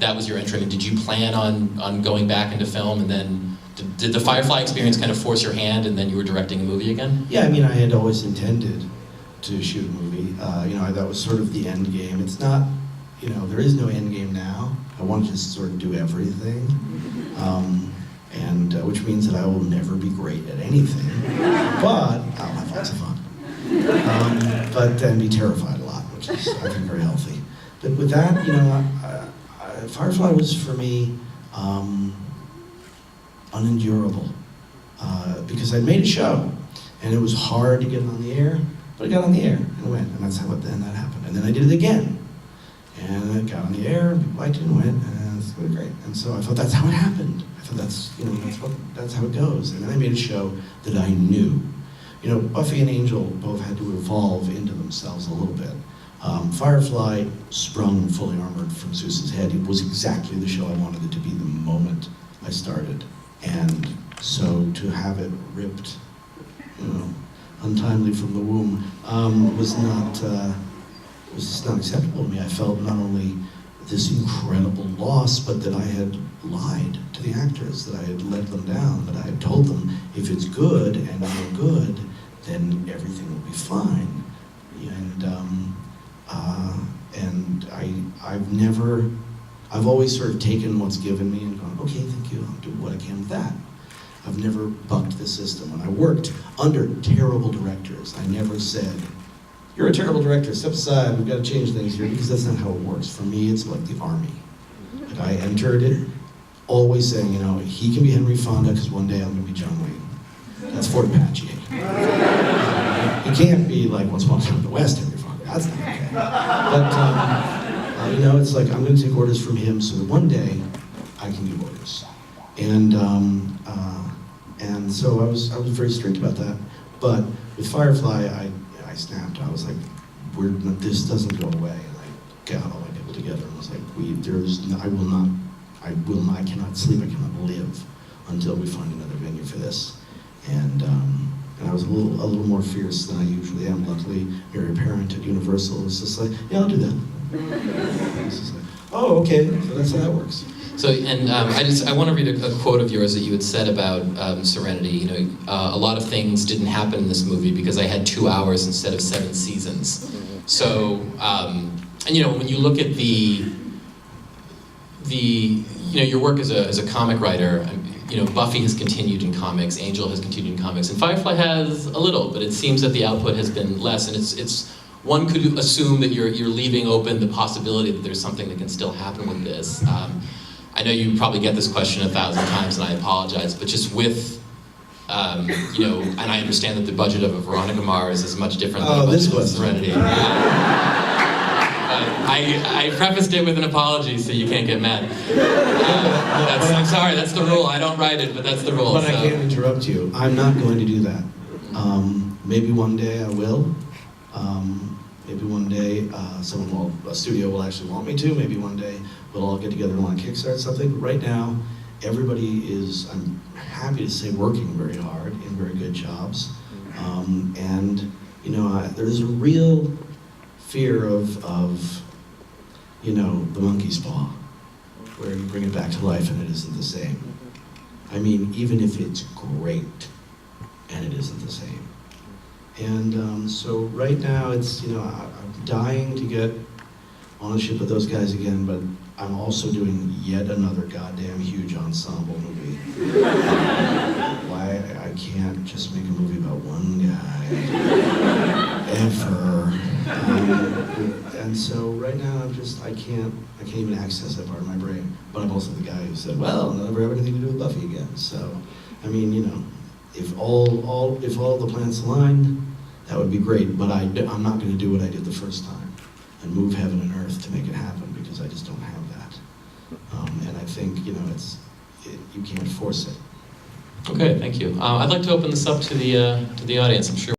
that was your entry. I mean, did you plan on going back into film, and then did the Firefly experience kind of force your hand, and then you were directing a movie again? Yeah, I mean, I had always intended to shoot a movie. You know, that was sort of the end game. It's not, you know, there is no end game now. I want to just sort of do everything, which means that I will never be great at anything, but I'll have lots of fun. And be terrified a lot, which is, I think, very healthy. But with that, you know, Firefly was for me unendurable because I'd made a show, and it was hard to get it on the air, but it got on the air and it went, and that's how that happened. And then I did it again, and it got on the air, and people liked it and went, and it's really great. And so I thought that's how it happened. I thought that's how it goes. And then I made a show that I knew. You know, Buffy and Angel both had to evolve into themselves a little bit. Firefly sprung fully armored from Zeus's head. It was exactly the show I wanted it to be the moment I started. And so to have it ripped, you know, untimely from the womb was just not acceptable to me. I felt not only this incredible loss, but that I had lied to the actors, that I had let them down, that I had told them, if it's good and you're good, then everything will be fine. I've always sort of taken what's given me and gone, okay, thank you, I'll do what I can with that. I've never bucked the system. When I worked under terrible directors, I never said, you're a terrible director, step aside, we've got to change things here, because that's not how it works. For me, it's like the army. Like, I entered it always saying, you know, he can be Henry Fonda because one day I'm going to be John Wayne. That's Fort Apache. He can't be like What's Walking in the West, Henry Fonda. That's not okay. But, you know, it's like, I'm going to take orders from him so that one day I can give orders. And so I was very strict about that. But with Firefly, I snapped. I was like, this doesn't go away. And I got all my people together and was like, I cannot sleep, I cannot live until we find another venue for this. And I was a little more fierce than I usually am. Luckily, you're a parent at Universal. It's just like, yeah, I'll do that. It's just like, oh, okay, so that's how that works. So, and I want to read a quote of yours that you had said about Serenity. You know, a lot of things didn't happen in this movie because I had 2 hours instead of 7 seasons. So, and you know, when you look at you know, your work as a comic writer, you know, Buffy has continued in comics, Angel has continued in comics, and Firefly has a little, but it seems that the output has been less, and it's one could assume that you're leaving open the possibility that there's something that can still happen with this. I know you probably get this question 1,000 times, and I apologize, but just with, you know, and I understand that the budget of a Veronica Mars is much different than the budget of Serenity. I prefaced it with an apology, so you can't get mad. I'm sorry, that's the rule. I don't write it, but that's the rule. But so. I can't interrupt you. I'm not going to do that. Maybe one day I will. Maybe one day a studio will actually want me to. Maybe one day we'll all get together and want to kickstart something. Right now, everybody is, I'm happy to say, working very hard in very good jobs. And, you know, there's a real fear of, you know, the monkey's paw, where you bring it back to life and it isn't the same. I mean, even if it's great and it isn't the same. And so right now it's, you know, I'm dying to get ownership of those guys again, but I'm also doing yet another goddamn huge ensemble movie. Why I can't just make a movie about one guy, ever. And so right now I can't even access that part of my brain. But I'm also the guy who said, well, I'll never have anything to do with Buffy again. So, I mean, you know, if all the planets aligned, that would be great. But I'm not going to do what I did the first time and move heaven and earth to make it happen, because I just don't have that. And I think, you know, you can't force it. Okay, thank you. I'd like to open this up to the audience. I'm sure.